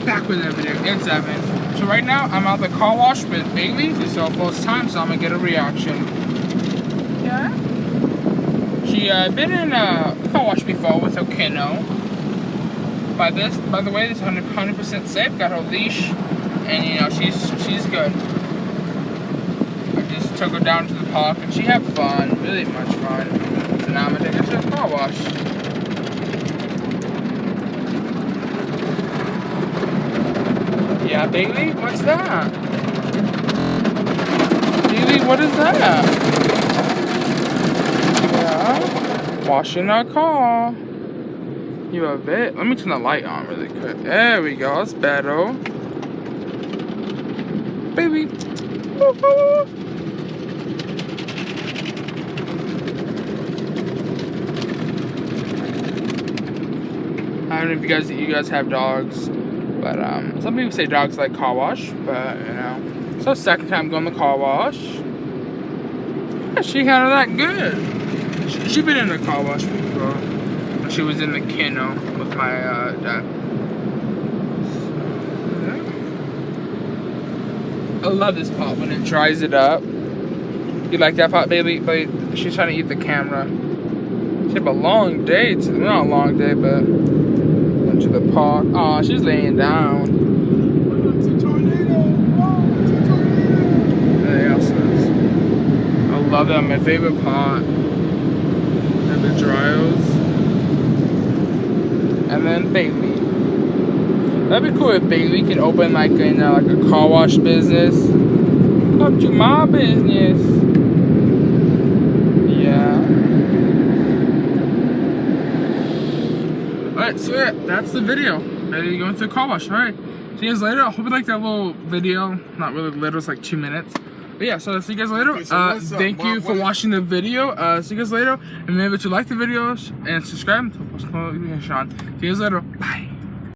Back with another video. It's Evan. So right now I'm at the car wash with Bailey. This is our first time, so I'm gonna get a reaction. Yeah. She been in a car wash before with her kiddo. By the way, this is 100% safe. Got her leash, and you know she's good. I just took her down to the park, and she had fun, really much fun. So now I'm gonna take her to a car wash. Yeah, Bailey, what's that? Bailey, what is that? Yeah, washing our car. You have it. Let me turn the light on really quick. There we go. That's better. Baby. Woo-hoo. I don't know if you guys have dogs, but some people say dogs like car wash, but you know. So second time going to the car wash. Yeah, she had it that good. She been in the car wash before. She was in the kennel with my dad. I love this pot when it dries it up. You like that pot, baby? But she's trying to eat the camera. She had a long day. Not a long day, but went to the park. Oh, she's laying down. It's a tornado. Whoa, it's a tornado. Anything else is? I love that. My favorite pot. And the dryers. And then Bailey. That'd be cool if Bailey could open like a car wash business. Come to my business. Yeah. Alright, so yeah, that's the video. Bailey going through a car wash. Alright. See you guys later. I hope you liked that little video. Not really little, it's like 2 minutes. But yeah, so see you guys later. Okay, so thank you for watching the video. See you guys later. And remember to like the videos and subscribe to post notifications. See you guys later. Bye.